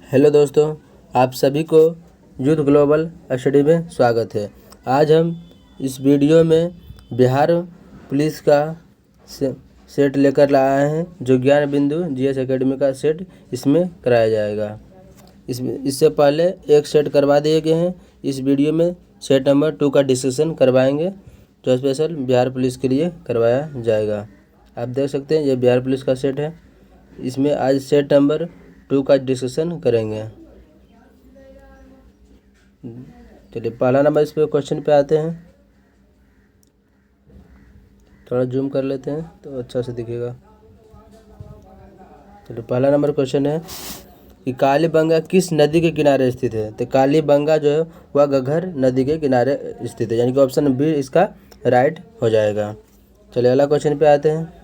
Hello दोस्तों, आप सभी को यूथ ग्लोबल स्टडी में स्वागत है। आज हम इस वीडियो में बिहार पुलिस का सेट लेकर लाए हैं, जो ज्ञान बिंदु जीएस एकेडमी का सेट इसमें कराया जाएगा। इससे पहले एक सेट करवा दिए गए हैं। इस वीडियो में सेट नंबर 2 का डिस्कशन करवाएंगे, जो स्पेशल बिहार पुलिस के लिए करवाया जाएगा। आप देख सकते हैं, ये बिहार पुलिस का सेट है। इसमें आज सेट नंबर 2 का डिस्कशन करेंगे। चलिए पहला नंबर इस पे क्वेश्चन पे आते हैं। थोड़ा जूम कर लेते हैं तो अच्छा से दिखेगा। चलिए पहला नंबर क्वेश्चन है कि कालीबंगा किस नदी के किनारे स्थित है। तो कालीबंगा जो है वह घग्गर नदी के किनारे स्थित है, यानी कि ऑप्शन बी इसका राइट हो जाएगा। चलिए अगला क्वेश्चन पे आते हैं।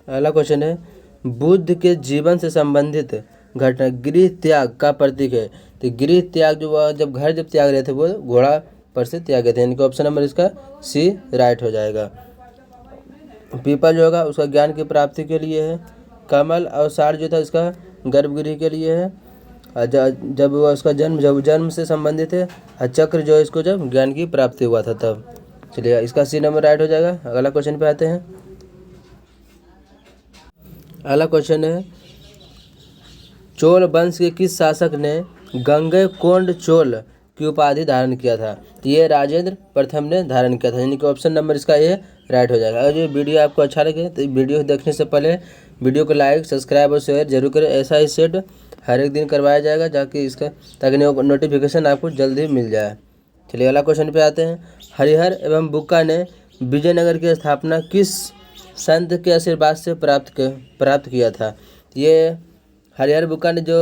अगला क्वेश्चन है बुद्ध के जीवन से संबंधित घटना गृह त्याग का प्रतीक है। तो गृह त्याग जो वह जब त्याग रहे थे वो घोड़ा पर से त्याग गए थे, यानी कि ऑप्शन नंबर इसका सी राइट हो जाएगा। पीपल जो होगा उसका ज्ञान की प्राप्ति के लिए है। कमल और सार जो था इसका गर्भगृह के लिए है। जब वह उसका जन्म से संबंधित है। और चक्र जो है इसको जब ज्ञान की प्राप्ति हुआ था तब। चलिए इसका सी नंबर राइट हो जाएगा। अगला क्वेश्चन पे आते हैं। अगला क्वेश्चन है चोल वंश के किस शासक ने गंगैकोंड चोल की उपाधि धारण किया था। ये राजेंद्र प्रथम ने धारण किया था, यानी कि ऑप्शन नंबर इसका ये राइट हो जाएगा। अगर ये वीडियो आपको अच्छा लगे तो वीडियो देखने से पहले वीडियो को लाइक, सब्सक्राइब और शेयर जरूर करें। ऐसा ही सेट हर एक दिन करवाया जाएगा ताकि नोटिफिकेशन आपको जल्दी मिल जाए। चलिए अगला क्वेश्चन पे आते हैं। हरिहर एवं बुक्का ने विजयनगर की स्थापना किस संत के आशीर्वाद से प्राप्त किया था। ये हरिहर बुक्का ने जो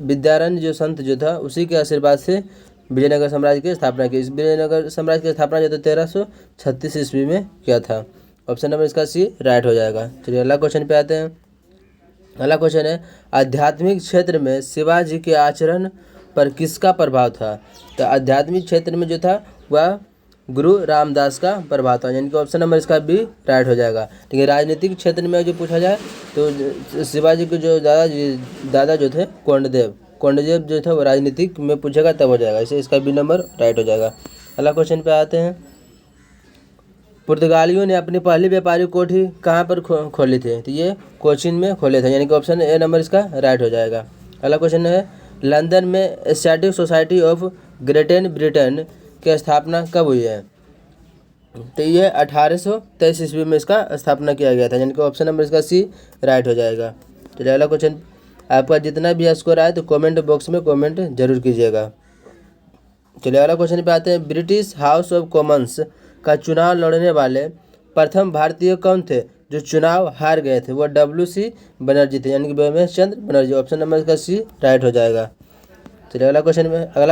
विद्यारण्य जो संत जो था उसी के आशीर्वाद से विजयनगर साम्राज्य की स्थापना की। इस विजयनगर साम्राज्य की स्थापना जो 1336 ईस्वी में किया था। ऑप्शन नंबर इसका सी राइट हो जाएगा। चलिए अगला क्वेश्चन पे आते हैं। अगला क्वेश्चन है आध्यात्मिक क्षेत्र में शिवाजी के आचरण पर किसका प्रभाव था। तो आध्यात्मिक क्षेत्र में जो था वह गुरु रामदास का प्रभाव था, यानी कि ऑप्शन नंबर इसका बी राइट हो जाएगा। ठीक है, राजनीतिक क्षेत्र में जो पूछा जाए तो शिवाजी के जो दादा जो थे कोंडदेव जो था वो राजनीतिक में पूछेगा तब हो जाएगा, इसे इसका बी नंबर राइट हो जाएगा। अगला क्वेश्चन पे आते हैं। पुर्तगालियों ने अपनी पहली व्यापारिक कोठी कहाँ पर खोली थी। तो ये कोचीन में खोले थे, यानी कि ऑप्शन ए नंबर इसका राइट हो जाएगा। अगला क्वेश्चन है लंदन में Asiatic society of great Britain की स्थापना कब हुई है। तो ये 1823 ईस्वी में इसका स्थापना किया गया था, यानी कि ऑप्शन नंबर इसका सी राइट हो जाएगा। चलिए अगला क्वेश्चन, आपका जितना भी स्कोर आए तो कमेंट बॉक्स में कमेंट जरूर कीजिएगा। चलिए अगला क्वेश्चन पे आते हैं। ब्रिटिश हाउस ऑफ कॉमन्स का चुनाव लड़ने वाले प्रथम भारतीय कौन थे जो चुनाव हार गए थे। वो WC बनर्जी थे, यानी कि ब्रह्मेश चंद्र बनर्जी। ऑप्शन नंबर इसका सी राइट हो जाएगा। चलिए अगला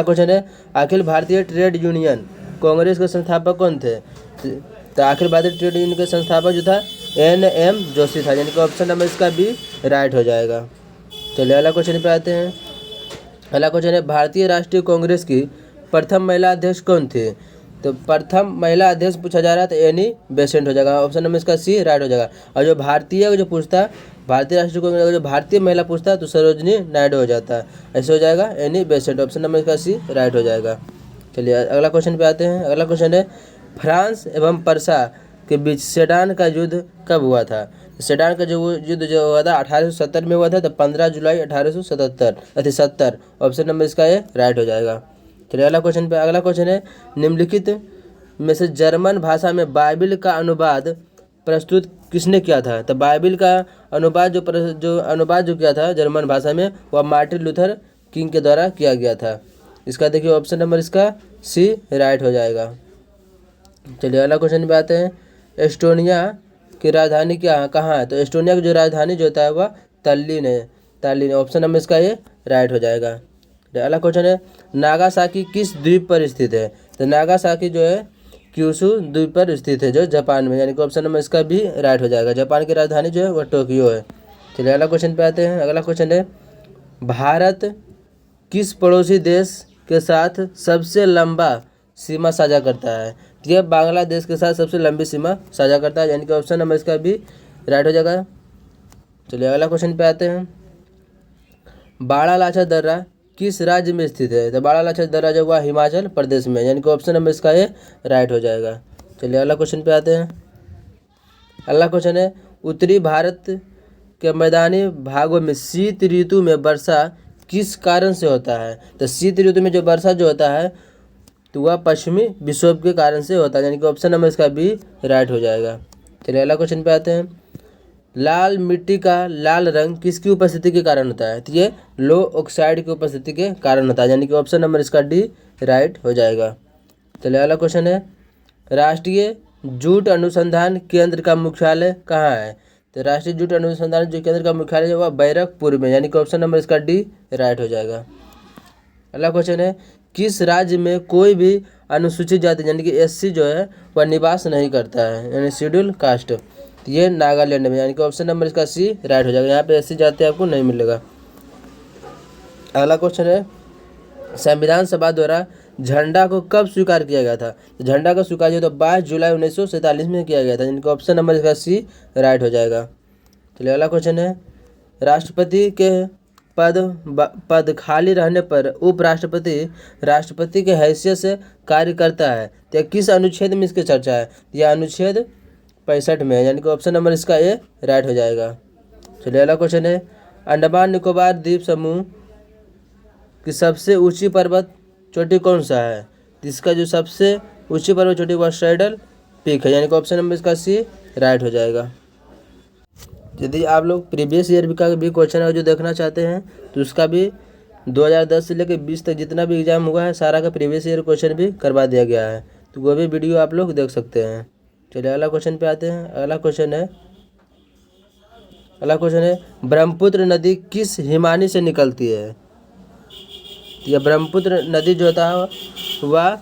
क्वेश्चन है अखिल भारतीय ट्रेड यूनियन कांग्रेस के संस्थापक कौन थे। तो अखिल भारतीय ट्रेड यूनियन के संस्थापक जो था NM जोशी था, यानी कि ऑप्शन नंबर इसका भी राइट हो जाएगा। चलिए अगला क्वेश्चन पे आते हैं। अगला क्वेश्चन है भारतीय राष्ट्रीय कांग्रेस की प्रथम महिला अध्यक्ष कौन थी। तो प्रथम महिला अध्यक्ष पूछा जा रहा है तो एनी बेसेंट हो जाएगा, ऑप्शन नंबर इसका सी राइट हो जाएगा। और जो भारतीय जो पूछता भारतीय राष्ट्रीय कांग्रेस जो भारतीय महिला पूछता है तो सरोजनी नायडू हो जाता है, ऐसे हो जाएगा एनी बेसेंट। ऑप्शन नंबर इसका सी राइट हो जाएगा। चलिए अगला क्वेश्चन पे आते हैं। अगला क्वेश्चन है फ्रांस एवं पर्सा के बीच सेडान का युद्ध कब हुआ था। सेडान का जो युद्ध जो हुआ था 1870 में हुआ था, तो 15 जुलाई 1870। ऑप्शन नंबर इसका ये राइट हो जाएगा। चलिए अगला क्वेश्चन है निम्नलिखित में से जर्मन भाषा में बाइबिल का अनुवाद प्रस्तुत किसने किया था। तो बाइबिल का अनुवाद जो किया था जर्मन भाषा में वह मार्टिन लूथर किंग के द्वारा किया गया था। इसका देखिए ऑप्शन नंबर इसका सी राइट हो जाएगा। चलिए अगला क्वेश्चन पे आते हैं। एस्टोनिया की राजधानी कहाँ है। तो एस्टोनिया की जो राजधानी जो होता है वह तल्लीन है। ऑप्शन नंबर इसका ये राइट हो जाएगा। अगला क्वेश्चन है नागासाकी किस द्वीप पर स्थित है। तो नागासाकी जो है क्यूशु द्वीप पर स्थित है जो जापान में, यानी कि ऑप्शन नंबर इसका भी राइट हो जाएगा। जापान की राजधानी जो है वह टोक्यो है। चलिए अगला क्वेश्चन पे आते हैं। अगला क्वेश्चन है भारत किस पड़ोसी देश के साथ सबसे लंबा सीमा साझा करता है। यह बांग्लादेश के साथ सबसे लंबी सीमा साझा करता है, यानी कि ऑप्शन नंबर इसका भी राइट हो जाएगा। चलिए अगला क्वेश्चन पे आते हैं। बाड़ालाचा दर्रा किस राज्य में स्थित है? तो बाड़ालाचा दर्रा जो हुआ हिमाचल प्रदेश में, यानी कि ऑप्शन नंबर इसका ए राइट हो जाएगा। चलिए अगला क्वेश्चन पे आते हैं। अगला क्वेश्चन है, उत्तरी भारत के मैदानी भागों में शीत ऋतु में वर्षा किस कारण से होता है? तो शीत ऋतु में जो वर्षा जो होता है तो वह पश्चिमी विक्षोभ के कारण से होता है, यानी कि ऑप्शन नंबर इसका बी राइट हो जाएगा। चलिए अगला क्वेश्चन पे आते हैं। लाल मिट्टी का लाल रंग किसकी उपस्थिति के कारण होता है? तो ये लो ऑक्साइड की उपस्थिति के कारण होता है, यानी कि ऑप्शन नंबर इसका डी राइट हो जाएगा। चलिए अगला क्वेश्चन है, राष्ट्रीय जूट अनुसंधान केंद्र का मुख्यालय कहाँ है? तो राष्ट्रीय जूट अनुसंधान जो केंद्र का मुख्यालय है वह बैरकपुर में, यानी कि ऑप्शन नंबर इसका डी राइट हो जाएगा। अगला क्वेश्चन है, किस राज्य में कोई भी अनुसूचित जाति यानी कि एससी जो है वह निवास नहीं करता है, यानी शेड्यूल कास्ट? तो ये नागालैंड में, यानी कि ऑप्शन नंबर इसका सी राइट हो जाएगा। यहाँ पे एससी जाति आपको नहीं मिलेगा। अगला क्वेश्चन है, संविधान सभा द्वारा झंडा को कब स्वीकार किया गया था? तो झंडा का स्वीकार जो 22 जुलाई 1947 में किया गया था, जिनका ऑप्शन नंबर इसका सी राइट हो जाएगा। चलिए अगला क्वेश्चन है, राष्ट्रपति के पद खाली रहने पर उपराष्ट्रपति राष्ट्रपति के हैसियत से कार्य करता है, तो किस अनुच्छेद में इसकी चर्चा है? यह अनुच्छेद 65 में है, यानी कि ऑप्शन नंबर इसका ए राइट हो जाएगा। चलिए अगला क्वेश्चन है, अंडमान निकोबार द्वीप समूह की सबसे ऊंची पर्वत चोटी कौन सा है? जिसका जो सबसे ऊंची पर्वत चोटी वह सैडल पीक है, यानी कि ऑप्शन नंबर इसका सी राइट हो जाएगा। यदि आप लोग प्रीवियस ईयर का भी क्वेश्चन है जो देखना चाहते हैं तो उसका भी 2010 से लेकर 20 तक जितना भी एग्जाम हुआ है सारा का प्रीवियस ईयर क्वेश्चन भी करवा दिया गया है, तो वो भी वीडियो आप लोग देख सकते हैं। चलिए अगला क्वेश्चन पे आते हैं। अगला क्वेश्चन है, ब्रह्मपुत्र नदी किस हिमानी से निकलती है? यह ब्रह्मपुत्र नदी जो होता है वह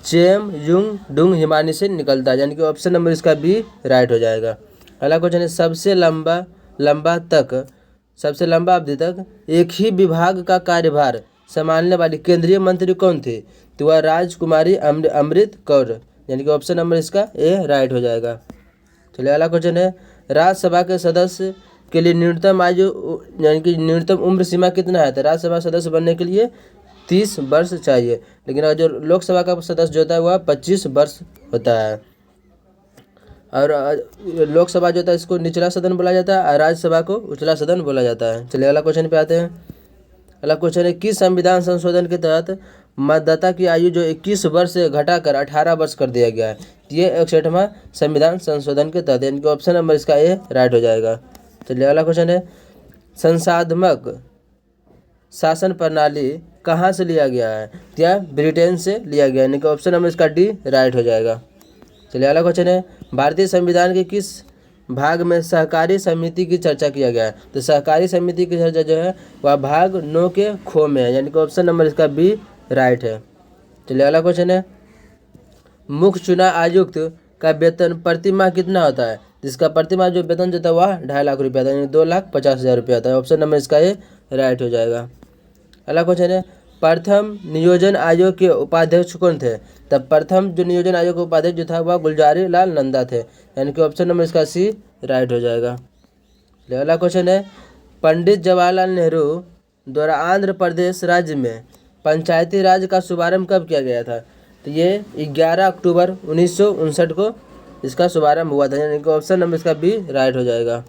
चेम युंग डुंग हिमानी से निकलता है, यानी कि ऑप्शन नंबर इसका बी राइट हो जाएगा। अगला क्वेश्चन है, सबसे लंबा अवधि तक एक ही विभाग का कार्यभार संभालने वाली केंद्रीय मंत्री कौन थी? तो वह राजकुमारी अमृत कौर, यानी कि ऑप्शन नंबर इसका ए राइट हो जाएगा। चलिए अगला क्वेश्चन है, राज्यसभा के सदस्य के लिए न्यूनतम आयु यानी कि न्यूनतम उम्र सीमा कितना है? तो राज्यसभा सदस्य बनने के लिए 30 वर्ष चाहिए, लेकिन जो लोकसभा का सदस्य जो होता है वह 25 वर्ष होता है। और लोकसभा जो होता है इसको निचला सदन बोला जाता है और राज्यसभा को उचला सदन बोला जाता है। चलिए अगला क्वेश्चन पे आते हैं। अगला क्वेश्चन है, किस संविधान संशोधन के तहत मतदाता की आयु जो 21 वर्ष से घटाकर 18 वर्ष कर दिया गया है? ये 61वां संविधान संशोधन के तहत, यानी कि ऑप्शन नंबर इसका ए राइट हो जाएगा। चलिए अगला क्वेश्चन है, संसाधमक शासन प्रणाली कहाँ से लिया गया है? या ब्रिटेन से लिया गया है, यानी कि ऑप्शन नंबर इसका डी राइट हो जाएगा। चलिए अगला क्वेश्चन है, भारतीय संविधान के किस भाग में सहकारी समिति की चर्चा किया गया है? तो सहकारी समिति की चर्चा जो है वह भाग 9 के खो में है, यानी कि ऑप्शन नंबर इसका बी राइट है। चलिए अगला क्वेश्चन है, मुख्य चुनाव आयुक्त का वेतन प्रति माह कितना होता है? जिसका प्रति माह जो वेतन जो था वह 2.5 लाख रुपया था, यानी 2,50,000 रुपया था। ऑप्शन नंबर इसका ये राइट हो जाएगा। अगला क्वेश्चन है, प्रथम नियोजन आयोग के उपाध्यक्ष कौन थे? तब प्रथम जो नियोजन आयोग के उपाध्यक्ष जो था वह गुलजारी लाल नंदा थे, यानी कि ऑप्शन नंबर इसका सी राइट हो जाएगा। अगला क्वेश्चन है, पंडित जवाहरलाल नेहरू द्वारा आंध्र प्रदेश राज्य में पंचायती राज का शुभारंभ कब किया गया था? तो ये 11 अक्टूबर 1959 को इसका शुभारंभ हुआ था, यानी कि ऑप्शन नंबर इसका बी राइट हो जाएगा।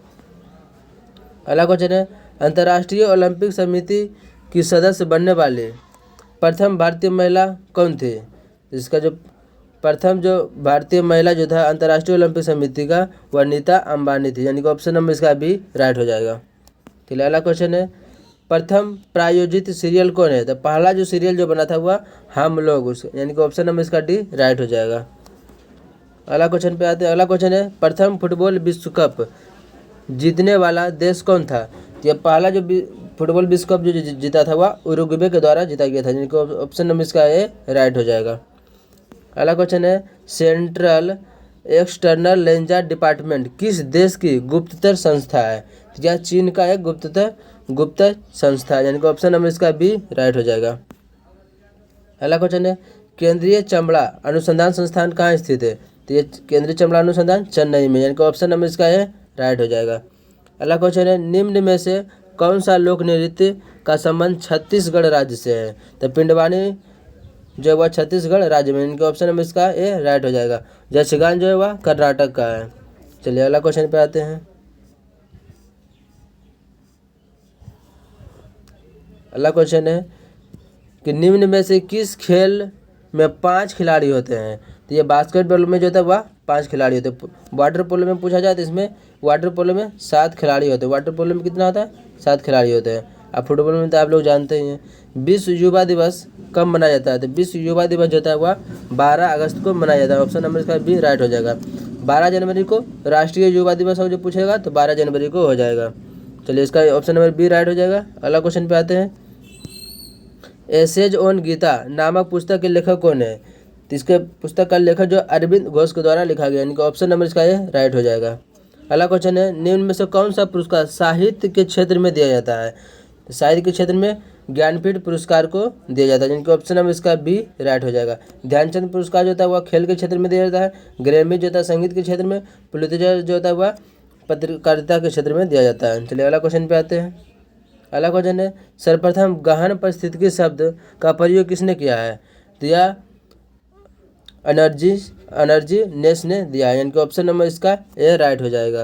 अगला क्वेश्चन है, अंतर्राष्ट्रीय ओलंपिक समिति की सदस्य बनने वाले प्रथम भारतीय महिला कौन थे? इसका जो प्रथम जो भारतीय महिला जो था अंतर्राष्ट्रीय ओलंपिक समिति का वह नीता अंबानी थी, यानी कि ऑप्शन नंबर इसका भी राइट हो जाएगा। चलिए अगला क्वेश्चन है, प्रथम प्रायोजित सीरियल कौन है? तो पहला जो सीरियल जो बना था वह हम लोग, यानी कि ऑप्शन नंबर इसका डी राइट हो जाएगा। अगला क्वेश्चन पे आते हैं। अगला क्वेश्चन है, प्रथम फुटबॉल विश्व कप जीतने वाला देश कौन था? यह पहला जो फुटबॉल विश्व कप जो जीता था वह उरुग्वे के द्वारा जीता गया था, जिनको ऑप्शन नंबर इसका ए राइट हो जाएगा। अगला क्वेश्चन है, सेंट्रल एक्सटर्नल रेंजर डिपार्टमेंट किस देश की गुप्तचर संस्था है? यह चीन का एक गुप्त संस्था है, यानी कि ऑप्शन नंबर इसका बी राइट हो जाएगा। अगला क्वेश्चन है, केंद्रीय चमड़ा अनुसंधान संस्थान कहाँ स्थित है? तो ये केंद्रीय चमड़ा अनुसंधान चेन्नई में, यानी कि ऑप्शन नंबर इसका ए राइट हो जाएगा। अगला क्वेश्चन है निम्न में से कौन सा लोक नृत्य का संबंध छत्तीसगढ़ राज्य से है। तो पिंडवानी जो है वह छत्तीसगढ़ राज्य में, इनके ऑप्शन नंबर इसका ए राइट हो जाएगा। यक्षगान जो है वह कर्नाटक का है। चलिए अगला क्वेश्चन पे आते हैं। अगला क्वेश्चन है कि निम्न में से किस खेल में 5 खिलाड़ी होते हैं। तो ये बास्केटबॉल में जो होता है वह 5 खिलाड़ी होते हैं। वाटर पोलो में पूछा जाए तो इसमें वाटर पोलो में 7 खिलाड़ी होते हैं। वाटर पोलो में कितना होता है, 7 खिलाड़ी होते हैं। अब फुटबॉल में तो आप लोग जानते ही हैं। विश्व युवा दिवस कब मनाया जाता है। तो विश्व युवा दिवस जो होता है वह 12 अगस्त को मनाया जाता है। ऑप्शन नंबर इसका बी राइट हो जाएगा। 12 जनवरी को राष्ट्रीय युवा दिवस जो पूछेगा तो 12 जनवरी को हो जाएगा। चलिए इसका ऑप्शन नंबर बी राइट हो जाएगा। अगला क्वेश्चन पे आते हैं। एसेज ऑन गीता नामक पुस्तक के लेखक कौन है। तो इसके पुस्तक का लेखक जो अरविंद घोष के द्वारा लिखा गया, इनका ऑप्शन नंबर इसका ये राइट हो जाएगा। अगला क्वेश्चन है निम्न में से कौन सा पुरस्कार साहित्य के क्षेत्र में दिया जाता है। तो साहित्य के क्षेत्र में ज्ञानपीठ पुरस्कार को दिया जाता है, जिनके ऑप्शन नंबर इसका बी राइट हो जाएगा। ध्यानचंद पुरस्कार जो होता है वह खेल के क्षेत्र में दिया जाता है। ग्रैमी जो होता है संगीत के क्षेत्र में। पुलित्जर जो होता है वह पत्रकारिता के क्षेत्र में दिया जाता है। चलिए अगला क्वेश्चन पे आते हैं। अगला क्वेश्चन है सर्वप्रथम गहन परिस्थितिकी शब्द का प्रयोग किसने किया है। दिया एनर्जी नेस ने दिया है, यानी कि ऑप्शन नंबर इसका ए राइट हो जाएगा।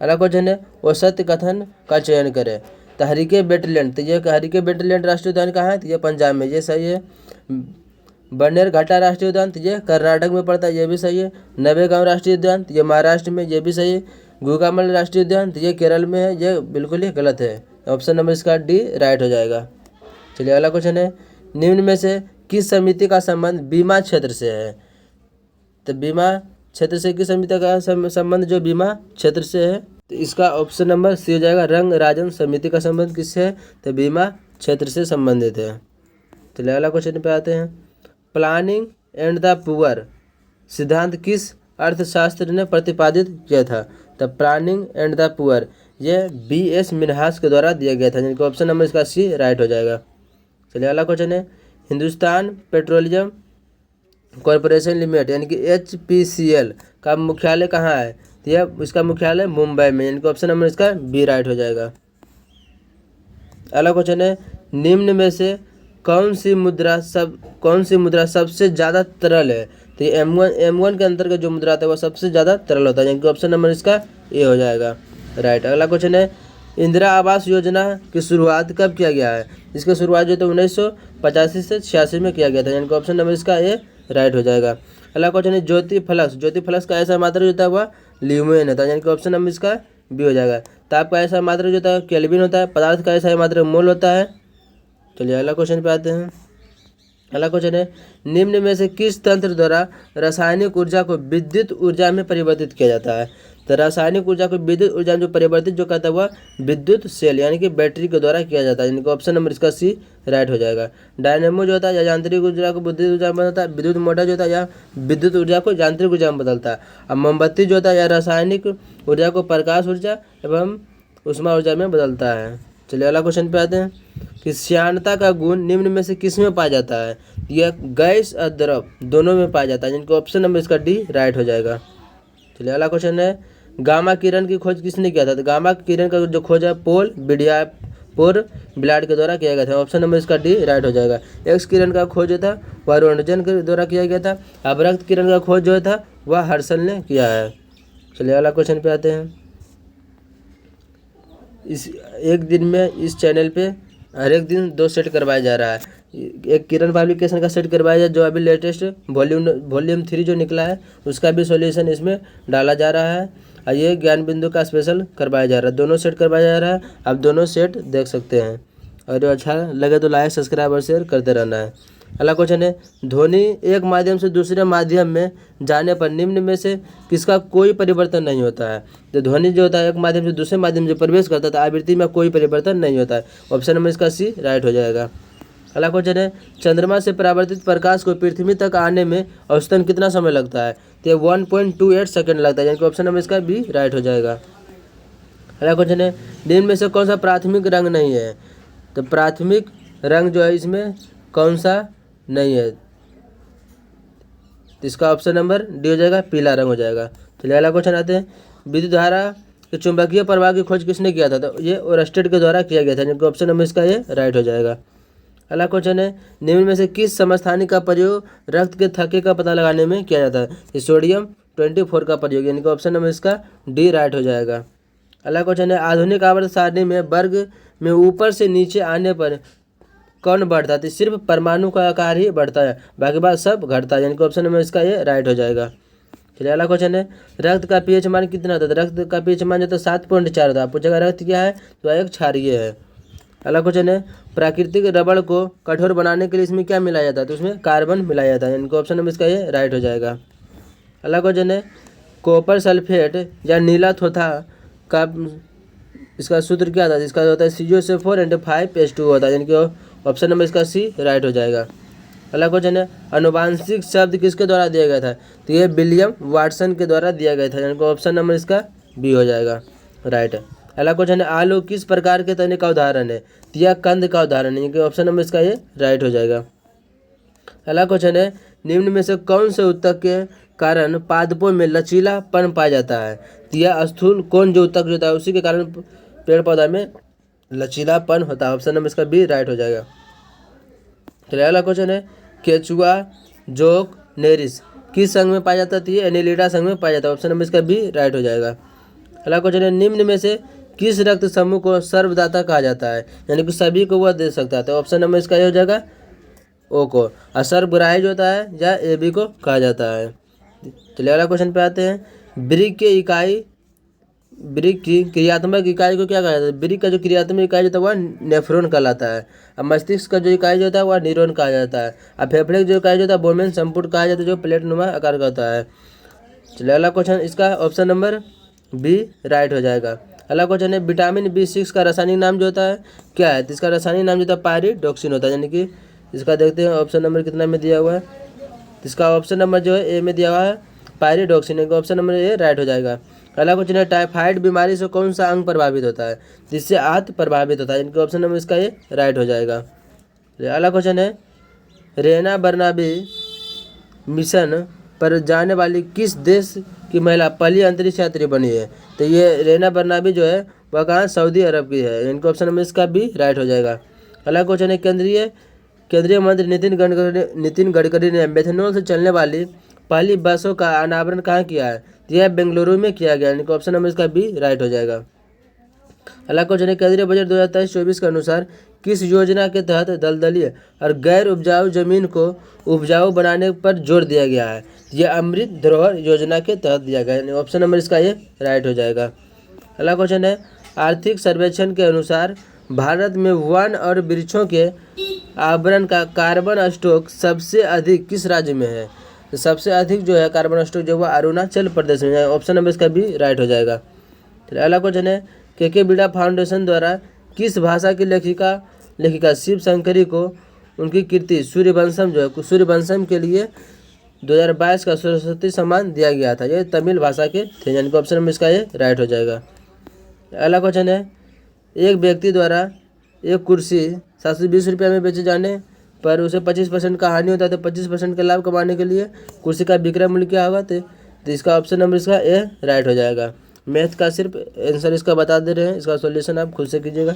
अगला क्वेश्चन है औसत कथन का चयन करें। तो हरिके बेटलैंड, तो ये हरिके बेटलैंड राष्ट्रीय उद्यान कहाँ है। तो ये पंजाब में, ये सही है। बन्नेर घाटा राष्ट्रीय उद्यान, तो ये कर्नाटक में पड़ता है, ये भी सही है। नवेगांव राष्ट्रीय उद्यान, तो ये महाराष्ट्र में, ये भी सही है। गुगामल राष्ट्रीय उद्यान, तो ये केरल में है, ये बिल्कुल ही गलत है। ऑप्शन नंबर इसका डी राइट हो जाएगा। चलिए अगला क्वेश्चन है निम्न में से किस समिति का संबंध बीमा क्षेत्र से है। तो बीमा क्षेत्र से किस समिति का संबंध जो बीमा क्षेत्र से है। तो इसका ऑप्शन नंबर सी हो जाएगा। रंग राजन समिति का संबंध किससे है। तो बीमा क्षेत्र से संबंधित है। चलिए अगला क्वेश्चन पे आते हैं। प्लानिंग एंड द पुअर सिद्धांत किस अर्थशास्त्र ने प्रतिपादित किया था। तो प्लानिंग एंड द पुअर ये B.S. मिन्हास के द्वारा दिया गया था, जिनका ऑप्शन नंबर इसका सी राइट हो जाएगा। चलिए अगला क्वेश्चन है हिंदुस्तान पेट्रोलियम कॉरपोरेशन लिमिटेड यानी कि HPCL का मुख्यालय कहाँ है। तो यह इसका मुख्यालय मुंबई में, यानी कि ऑप्शन नंबर इसका बी राइट हो जाएगा। अगला क्वेश्चन है निम्न में से कौन सी मुद्रा सबसे ज़्यादा तरल है। तो ये M1 के अंतर्गत जो मुद्रा आता है वह सबसे ज़्यादा तरल होता है, यानी कि ऑप्शन नंबर इसका ए हो जाएगा राइट। अगला क्वेश्चन है इंदिरा आवास योजना की शुरुआत कब किया गया है। इसकी शुरुआत जो है 1985 से 86 में किया गया था, यानी कि ऑप्शन नंबर इसका ए राइट हो जाएगा। अगला क्वेश्चन है ज्योति फ्लक्स का ऐसा मात्रा जो होता है वह ल्यूमेन होता है, यानी कि ऑप्शन नंबर इसका बी हो जाएगा। ताप का ऐसा मात्रा जो होता है केल्विन होता है। पदार्थ का ऐसा मात्रा मोल होता है। चलिए अगला क्वेश्चन पे आते हैं। अगला क्वेश्चन है निम्न में से किस तंत्र द्वारा रासायनिक ऊर्जा को विद्युत ऊर्जा में परिवर्तित किया जाता है। तो रासायनिक ऊर्जा को विद्युत ऊर्जा में जो परिवर्तित जो करता है वह विद्युत सेल यानी कि बैटरी के द्वारा किया जाता है, यानी कि ऑप्शन नंबर इसका सी राइट हो जाएगा। डायनेमो जो होता है या यांत्रिक ऊर्जा को विद्युत ऊर्जा में बदलता है। विद्युत मोटर जो होता है या विद्युत ऊर्जा को यांत्रिक ऊर्जा में बदलता है। अब मोमबत्ती जो होता है या रासायनिक ऊर्जा को प्रकाश ऊर्जा एवं ऊष्मा ऊर्जा में बदलता है। चलिए अगला क्वेश्चन पे आते हैं कि श्यानता का गुण निम्न में से किस में पाया जाता है। यह गैस और द्रव दोनों में पाया जाता है, जिनको ऑप्शन नंबर इसका डी राइट हो जाएगा। चलिए अगला क्वेश्चन है गामा किरण की खोज किसने किया था। तो गामा किरण का जो खोज है पोल बिलार्ड के द्वारा किया गया था, ऑप्शन नंबर इसका डी राइट हो जाएगा। एक्स किरण का खोज जो था वह रोन्टगन के द्वारा किया गया था। अवरक्त किरण का खोज जो था वह हर्शल ने किया है। चलिए अगला क्वेश्चन पे आते हैं। इस एक दिन में इस चैनल पे हर एक दिन 2 सेट करवाया जा रहा है। एक किरण पब्लिकेशन का सेट करवाया जाए जो अभी लेटेस्ट वॉल्यूम 3 जो निकला है उसका भी सॉल्यूशन इसमें डाला जा रहा है। और ये ज्ञान बिंदु का स्पेशल करवाया जा रहा है, दोनों सेट करवाया जा रहा है। आप दोनों सेट देख सकते हैं और जो अच्छा लगे तो लाइक सब्सक्राइब और शेयर करते रहना है। अगला क्वेश्चन है ध्वनि एक माध्यम से दूसरे माध्यम में जाने पर निम्न में से किसका कोई परिवर्तन नहीं होता है। तो ध्वनि जो होता है एक माध्यम से दूसरे माध्यम में प्रवेश करता है तो आवृत्ति में कोई परिवर्तन नहीं होता है, ऑप्शन नंबर इसका सी राइट हो जाएगा। अगला क्वेश्चन है चंद्रमा से परावर्तित प्रकाश को पृथ्वी तक आने में औसतन कितना समय लगता है। तो 1.28 सेकंड लगता है, यानी कि ऑप्शन नंबर इसका बी राइट हो जाएगा। अगला क्वेश्चन है निम्न में से कौन सा प्राथमिक रंग नहीं है। तो प्राथमिक रंग जो है इसमें कौन सा नहीं है, तो इसका ऑप्शन नंबर डी हो जाएगा, पीला रंग हो जाएगा। चलिए अगला क्वेश्चन आते हैं विद्युत धारा कि चुंबकीय प्रवाह की खोज किसने किया था, तो ये ओरस्टेड के द्वारा किया गया था, जिनका ऑप्शन नंबर इसका ये राइट हो जाएगा। अगला क्वेश्चन है, निम्न में से किस समस्थानिक का प्रयोग रक्त के थक्के का पता लगाने में किया जाता है, सोडियम 24 का प्रयोग, यानी कि ऑप्शन नंबर इसका डी राइट हो जाएगा। अगला क्वेश्चन है, आधुनिक आवर्त सारणी में वर्ग में ऊपर से नीचे आने पर कौन बढ़ता है, तो सिर्फ परमाणु का आकार ही बढ़ता है, बाकी बात सब घटता है, यानी कि ऑप्शन नंबर इसका ये राइट हो जाएगा। चलिए अगला क्वेश्चन है, रक्त का पीएच मान कितना होता है, तो रक्त का पीएच मान जो तो 7.4 होता है। पूछेगा रक्त क्या है, तो एक क्षारीय है। अगला क्वेश्चन है, प्राकृतिक रबड़ को कठोर बनाने के लिए इसमें क्या मिलाया जाता है, तो उसमें कार्बन मिलाया जाता है, यानी कि ऑप्शन नंबर इसका ये राइट हो जाएगा। अगला क्वेश्चन है, कॉपर सल्फेट या नीला थोथा का इसका सूत्र क्या था, इसका होता है CuSO4 and 5H2 होता है, यानी कि ऑप्शन नंबर इसका सी राइट हो जाएगा। अगला क्वेश्चन है, अनुवांशिक शब्द किसके द्वारा दिया गया था, तो ये विलियम वाटसन के द्वारा दिया गया था, यानी कि ऑप्शन नंबर इसका बी हो जाएगा राइट। अगला क्वेश्चन है, आलू किस प्रकार के तने का उदाहरण है, तो यह कंद का उदाहरण है, यानी कि ऑप्शन नंबर इसका ये राइट हो जाएगा। अगला क्वेश्चन है, निम्न में से कौन से ऊतक के कारण पादपों में लचीलापन पाया जाता है, तो यह स्थूल कौन जो ऊतक जो होता है उसी के कारण पेड़ पौधा में लचीलापन होता है, ऑप्शन नंबर इसका बी राइट हो जाएगा। चलिए अगला क्वेश्चन है, केचुआ जोक नेरिस किस संघ में पाया जाता है, तो ये एनिलिडा संघ में पाया जाता है, ऑप्शन नंबर इसका बी राइट हो जाएगा। अगला क्वेश्चन है, निम्न में से किस रक्त समूह को सर्वदाता कहा जाता है, यानी कि सभी को वह दे सकता है, तो ऑप्शन नंबर इसका ये हो जाएगा ओ को। और सर्वग्राही जो होता है या AB को कहा जाता है। चलिए अगला क्वेश्चन पे आते हैं, ब्रिक की क्रियात्मक इकाई को क्या कहा जाता है, ब्रिक का जो क्रियात्मक इकाई होता है वह नेफ्रॉन कहलाता है, और मस्तिष्क का जो इकाई जो होता है वह न्यूरॉन कहा जाता है, और फेफड़े का जो इकाई जो होता है बोमेन संपुट कहा जाता है, जो प्लेट नुमा आकार का होता है। चलिए अगला क्वेश्चन, इसका ऑप्शन नंबर बी राइट हो जाएगा। अगला क्वेश्चन है, विटामिन B6 का रासायनिक नाम जो होता है क्या है, तो इसका रासायनिक नाम जो होता है पायरिडॉक्सिन होता है, यानी कि इसका देखते हैं ऑप्शन नंबर कितना में दिया हुआ है, इसका ऑप्शन नंबर जो है ए में दिया हुआ है pyridoxine, option number A right हो जाएगा। अगला क्वेश्चन है, टाइफाइड बीमारी से कौन सा अंग प्रभावित होता है, जिससे आंत प्रभावित होता है, इनका ऑप्शन नंबर इसका ये राइट हो जाएगा। अगला क्वेश्चन है, रेना बर्नाबी मिशन पर जाने वाली किस देश की महिला पहली अंतरिक्ष यात्री बनी है, तो ये रेना बर्नाबी जो है वह कहाँ, सऊदी अरब की है, इनका ऑप्शन नंबर इसका भी राइट हो जाएगा। अगला क्वेश्चन है, केंद्रीय मंत्री नितिन गडकरी ने मेथनॉल से चलने वाली पहली बसों का अनावरण कहाँ किया है, तो यह बेंगलुरु में किया गया, यानी कि ऑप्शन नंबर इसका बी राइट हो जाएगा। अगला क्वेश्चन है, केंद्रीय बजट 2023-24 के अनुसार किस योजना के तहत दलदली और गैर उपजाऊ जमीन को उपजाऊ बनाने पर जोर दिया गया है, यह अमृत धरोहर योजना के तहत दिया गया, यानी ऑप्शन नंबर इसका ये राइट हो जाएगा। अगला क्वेश्चन है, आर्थिक सर्वेक्षण के अनुसार भारत में वन और वृक्षों के आवरण का कार्बन स्टॉक सबसे अधिक किस राज्य में है, तो सबसे अधिक जो है कार्बन स्टॉक जो वह अरुणाचल प्रदेश में है, ऑप्शन नंबर इसका भी राइट हो जाएगा। अगला क्वेश्चन है, के बिड़ा फाउंडेशन द्वारा किस भाषा की लेखिका शिव शंकरी को उनकी कृति सूर्यवंशम जो है सूर्यवंशम के लिए 2022 का सरस्वती सम्मान दिया गया था, ये तमिल भाषा के थे, यानी कि ऑप्शन नंबर इसका ये राइट हो जाएगा। अगला क्वेश्चन है, एक व्यक्ति द्वारा एक कुर्सी 720 रुपये में बेचे जाने पर उसे 25% का हानि होता है, तो 25% का लाभ कमाने के लिए कुर्सी का विक्रय मूल्य क्या होगा, तो इसका ऑप्शन नंबर इसका ए राइट हो जाएगा। मैथ का सिर्फ आंसर इसका बता दे रहे हैं, इसका सॉल्यूशन आप खुद से कीजिएगा।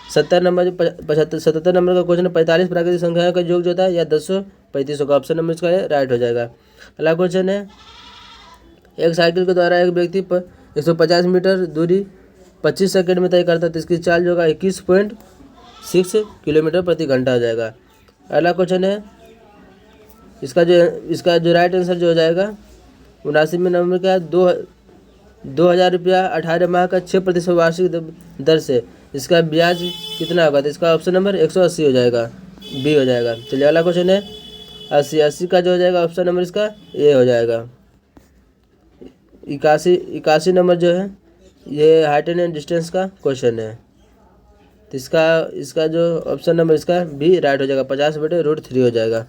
77 नंबर का क्वेश्चन है, 45 प्राकृतिक संख्याओं का योग जो होता है या 10-35 का, ऑप्शन नंबर इसका राइट हो जाएगा। अगला क्वेश्चन है, एक साइकिल के द्वारा एक व्यक्ति पर 150 मीटर दूरी 25 सेकंड में तय करता है, तो इसकी चाल जो होगा 21.6 किलोमीटर प्रति घंटा हो जाएगा। अगला क्वेश्चन है, इसका जो राइट आंसर जो हो जाएगा 79 नंबर का 2000 रुपया 18 माह का 6% वार्षिक दर से इसका ब्याज कितना होगा, तो इसका ऑप्शन नंबर 180 हो जाएगा, बी हो जाएगा। चलिए अगला क्वेश्चन है, 80 का जो हो जाएगा ऑप्शन नंबर इसका ए हो जाएगा। 81 नंबर जो है ये हाइट एंड डिस्टेंस का क्वेश्चन है, तो इसका जो ऑप्शन नंबर इसका बी राइट हो जाएगा, 50/√3 हो जाएगा।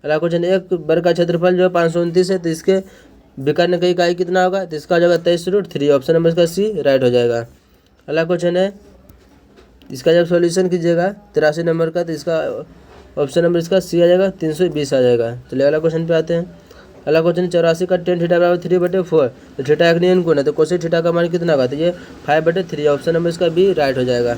अगला क्वेश्चन, एक वर्ग का क्षेत्रफल जो है 529 है, तो इसके विकर्ण की इकाई कितना होगा, तो इसका हो जाएगा 23/3, ऑप्शन नंबर इसका सी राइट हो जाएगा। अगला क्वेश्चन है, इसका जब सॉल्यूशन कीजिएगा 83 नंबर का, तो इसका ऑप्शन नंबर इसका सी आ जाएगा, 320 आ जाएगा। चलिए अगला क्वेश्चन पे आते हैं, अगला क्वेश्चन 84 का टेन थीटा बराबर 3/4, तो थीटा एक नियन कोण है, तो कोसेक थीटा का मान कितना होगा, तो ये 5/3, ऑप्शन नंबर इसका बी राइट हो जाएगा।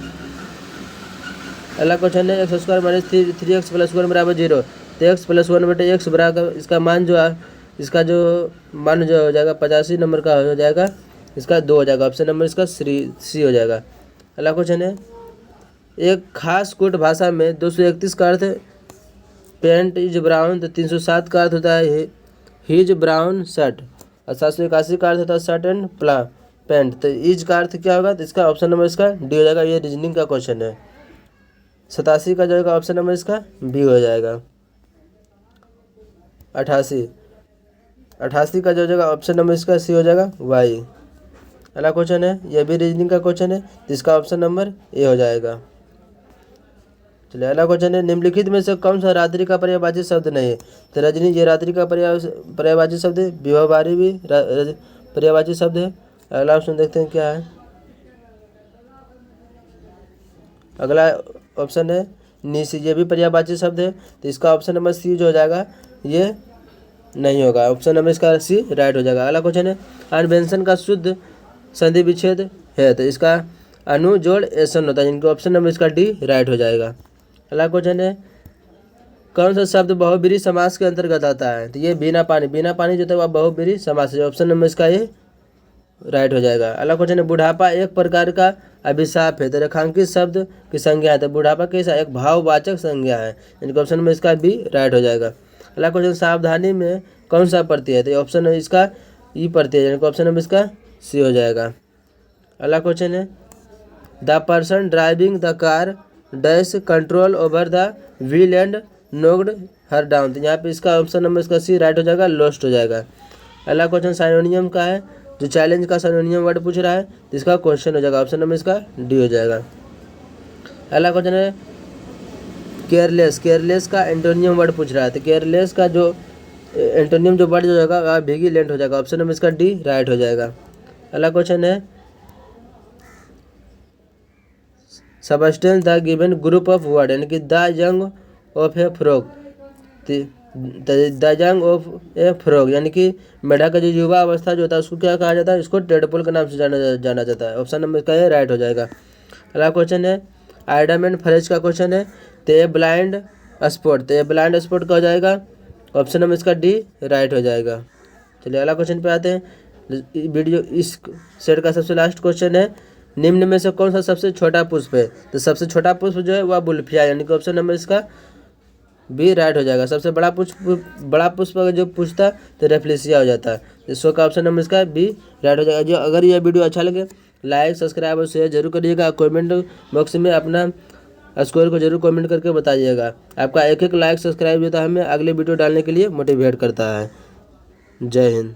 अगला क्वेश्चन है x² माइनस 3x प्लस 1 बराबर 0, तो x प्लस 1/x बराबर इसका मान जो है, इसका जो मान जो हो जाएगा 85 नंबर का हो जाएगा, इसका 2 हो जाएगा, ऑप्शन नंबर इसका सी हो जाएगा। अगला क्वेश्चन है एक खास कोट भाषा में 231 का अर्थ पेंट इज ब्राउन, तो 307 का अर्थ होता है हिज ब्राउन शर्ट, और 781 का अर्थ होता है शर्ट एंड पेंट, तो इज का अर्थ क्या होगा, तो इसका ऑप्शन नंबर इसका डी हो जाएगा। ये रीजनिंग का क्वेश्चन है। 87 का जो होगा ऑप्शन नंबर इसका बी हो जाएगा। 88 का जो होगा ऑप्शन नंबर इसका सी हो जाएगा वाई। अगला क्वेश्चन है यह भी रीजनिंग का क्वेश्चन है, तो इसका ऑप्शन नंबर ए हो जाएगा। चलिए अगला क्वेश्चन है निम्नलिखित में से कौन सा रात्रि का पर्यायवाची शब्द नहीं है, तो रजनी ये रात्रि का पर्यायवाची शब्द है, विवाहवारी भी पर्यायवाची शब्द है। अगला ऑप्शन देखते हैं क्या है। अगला ऑप्शन है निशी, ये भी पर्यायवाची शब्द है, तो इसका ऑप्शन नंबर सी जो हो जाएगा ये नहीं होगा, ऑप्शन नंबर इसका सी राइट हो जाएगा। अगला क्वेश्चन है अनवेंशन का शुद्ध संधि विच्छेद है, तो इसका अनु जोड़ एसन होता है, जिनका ऑप्शन नंबर इसका डी राइट हो जाएगा। अगला क्वेश्चन है कौन सा शब्द बहुब्रीहि समास के अंतर्गत आता है, तो ये बिना पानी जो था वह बहुब्रीहि समास है, ऑप्शन नंबर इसका ये राइट हो जाएगा। अगला क्वेश्चन है बुढ़ापा एक प्रकार का अभिशाप है, तो रेखांकित शब्द की संज्ञा है, तो बुढ़ापा कैसा एक भाववाचक संज्ञा है, इनका ऑप्शन में इसका बी राइट हो जाएगा। अगला क्वेश्चन सावधानी में कौन सा प्रत्यय है, तो ऑप्शन है इसका ई प्रत्यय, इनका ऑप्शन नंबर इसका सी हो जाएगा। अगला क्वेश्चन है the person driving the car dash control over the wheel and knocked her down, तो यहाँ पे इसका ऑप्शन नंबर इसका सी राइट हो जाएगा, लॉस्ट हो जाएगा। अगला क्वेश्चन साइनोनियम का है, जो चैलेंज का साइनोनियम वर्ड पूछ रहा है, तो इसका क्वेश्चन हो जाएगा, ऑप्शन नंबर इसका डी हो जाएगा। अगला क्वेश्चन है केयरलेस का एंटोनियम वर्ड पूछ रहा है, तो केयरलेस का जो एंटोनियम जो वर्ड जो होगा वह विजिलेंट हो जाएगा, ऑप्शन नंबर इसका डी राइट हो जाएगा। अगला क्वेश्चन है substance the given group of word, यानी कि the young of A frog, the young of A frog यानी कि मेढक का जो युवा अवस्था जो होता है उसको क्या कहा जाता है, इसको टेडपोल के नाम से जाना जाता है, ऑप्शन नंबर इसका ये राइट हो जाएगा। अगला क्वेश्चन है आइडम एंड फ्रेज का क्वेश्चन है, तो ए ब्लाइंड स्पॉट, तो ए ब्लाइंड स्पॉट का हो जाएगा, ऑप्शन नंबर इसका डी राइट हो जाएगा। चलिए अगला क्वेश्चन पे आते हैं। वीडियो इस सेट का सबसे लास्ट क्वेश्चन है निम्न में से कौन सा सबसे छोटा पुष्प है, तो सबसे छोटा पुष्प जो है वह बुल्फिया, यानी कि ऑप्शन नंबर इसका बी राइट हो जाएगा। सबसे बड़ा पुष्प अगर जो पूछता तो रेफ्लेसिया हो जाता है, इसको का ऑप्शन नंबर इसका बी राइट हो जाएगा। जो अगर यह वीडियो अच्छा लगे लाइक सब्सक्राइब और शेयर जरूर करिएगा, कमेंट बॉक्स में अपना स्कोर को जरूर कमेंट करके बताइएगा। आपका एक लाइक सब्सक्राइब जो था हमें अगले वीडियो डालने के लिए मोटिवेट करता है। जय हिंद।